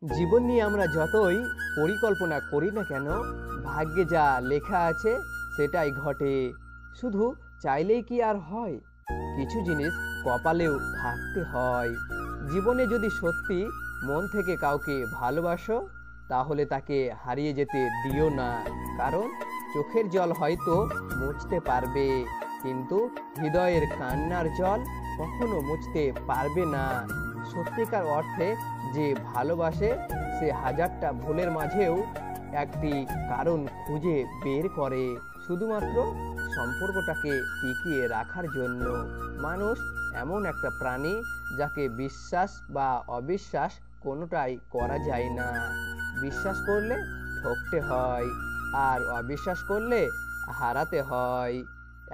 জীবন নিয়ে আমরা যতই পরিকল্পনা করি না কেন, ভাগ্যে যা লেখা আছে সেটাই ঘটে। শুধু চাইলেই কি আর হয়? কিছু জিনিস কপালেও থাকতে হয়। জীবনে যদি সত্যি মন থেকে কাউকে ভালোবাসো, তাহলে তাকে হারিয়ে যেতে দিও না। কারণ চোখের জল হয়তো মুছতে পারবে, কিন্তু হৃদয়ের কান্নার জল কখনো মুছতে পারবে না। সত্যিকার অর্থে যে ভালোবাসে, সে হাজারটা ভুলের মাঝেও একটি কারণ খুঁজে বের করে, শুধুমাত্র সম্পর্কটাকে টিকিয়ে রাখার জন্য। মানুষ এমন একটা প্রাণী, যাকে বিশ্বাস বা অবিশ্বাস কোনোটাই করা যায় না। বিশ্বাস করলে ঠকতে হয়, আর অবিশ্বাস করলে হারাতে হয়।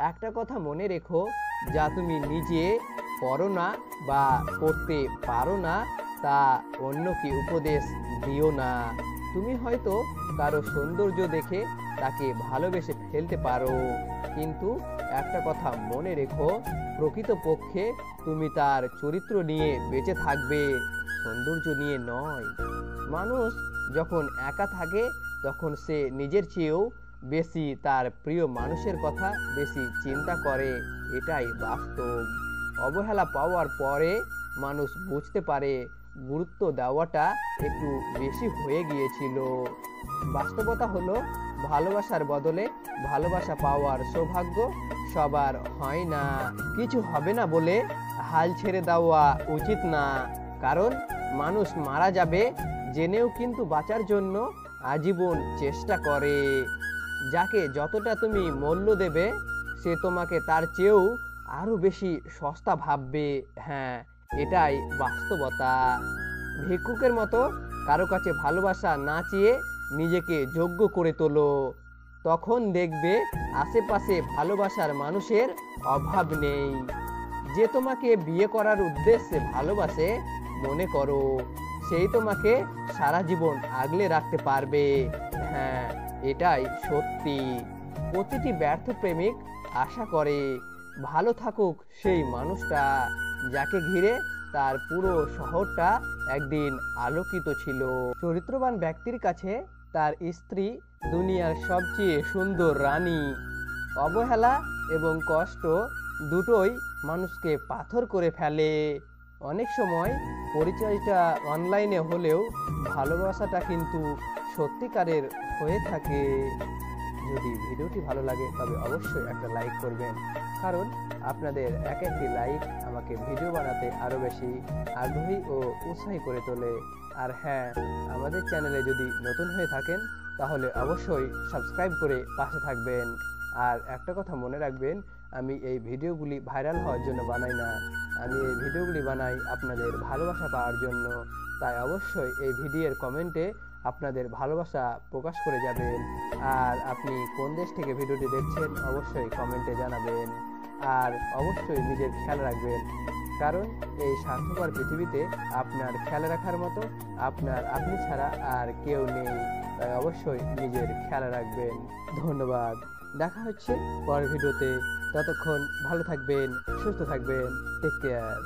একটা কথা মনে রেখো, যা তুমি নিজে করো না বা করতে পারো না, তা অন্যকে উপদেশ দিও না। তুমি হয়তো কারো সৌন্দর্য দেখে তাকে ভালোবেসে ফেলতে পারো, কিন্তু একটা কথা মনে রেখো, প্রকৃতপক্ষে তুমি তার চরিত্র নিয়ে বেঁচে থাকবে, সৌন্দর্য নিয়ে নয়। মানুষ যখন একা থাকে, তখন সে নিজের চেয়েও বেশি তার প্রিয় মানুষের কথা বেশি চিন্তা করে, এটাই বাস্তব। অবহেলা পাওয়ার পরে মানুষ বুঝতে পারে গুরুত্ব দেওয়াটা একটু বেশি হয়ে গিয়েছিল। বাস্তবতা হলো, ভালোবাসার বদলে ভালোবাসা পাওয়ার সৌভাগ্য সবার হয় না। কিছু হবে না বলে হাল ছেড়ে দেওয়া উচিত না, কারণ মানুষ মারা যাবে জেনেও কিন্তু বাঁচার জন্য আজীবন চেষ্টা করে। যাকে যতটা তুমি মূল্য দেবে, সে তোমাকে তার চেয়েও আরো বেশি সস্তা ভাববে। হ্যাঁ, এটাই বাস্তবতা। ভিক্ষুকের মতো কারো কাছে ভালোবাসা না চেয়ে নিজেকে যোগ্য করে তোলো, তখন দেখবে আশেপাশে ভালোবাসার মানুষের অভাব নেই। যে তোমাকে বিয়ে করার উদ্দেশ্যে ভালোবাসে, মনে করো সেই তোমাকে সারা জীবন আগলে রাখতে পারবে। হ্যাঁ, এটাই সত্যি। প্রতিটি ব্যর্থ প্রেমিক আশা করে ভালো থাকুক সেই মানুষটা, যাকে ঘিরে তার পুরো শহরটা একদিন আলোকিত ছিল। চরিত্রবান ব্যক্তির কাছে তার স্ত্রী দুনিয়ার সবচেয়ে সুন্দর রানী। অবহেলা এবং কষ্ট দুটোই মানুষকে পাথর করে ফেলে। অনেক সময় পরিচয়টা অনলাইনে হলেও ভালোবাসাটা কিন্তু সত্যিকারের হয়ে থাকে। যদি ভিডিওটি ভালো লাগে তবে অবশ্যই একটা লাইক করবেন, কারণ আপনাদের এক একটি লাইক আমাকে ভিডিও বানাতে আরও বেশি আগ্রহী ও উৎসাহী করে তোলে। আর হ্যাঁ, আমাদের চ্যানেলে যদি নতুন হয়ে থাকেন, তাহলে অবশ্যই সাবস্ক্রাইব করে পাশে থাকবেন। আর একটা কথা মনে রাখবেন, আমি এই ভিডিওগুলি ভাইরাল হওয়ার জন্য বানাই না, আমি এই ভিডিওগুলি বানাই আপনাদের ভালোবাসা পাওয়ার জন্য। তাই অবশ্যই এই ভিডিওর কমেন্টে আপনাদের ভালোবাসা প্রকাশ করে যাবেন। আর আপনি কোন দেশ থেকে ভিডিওটি দেখছেন অবশ্যই কমেন্টে জানাবেন। আর অবশ্যই নিজের খেয়াল রাখবেন, কারণ এই স্বার্থপর পৃথিবীতে আপনার খেয়াল রাখার মতো আপনি ছাড়া আর কেউ নেই। তাই অবশ্যই নিজের খেয়াল রাখবেন। ধন্যবাদ। দেখা হচ্ছে পরের ভিডিওতে। ততক্ষণ ভালো থাকবেন, সুস্থ থাকবেন। Take care.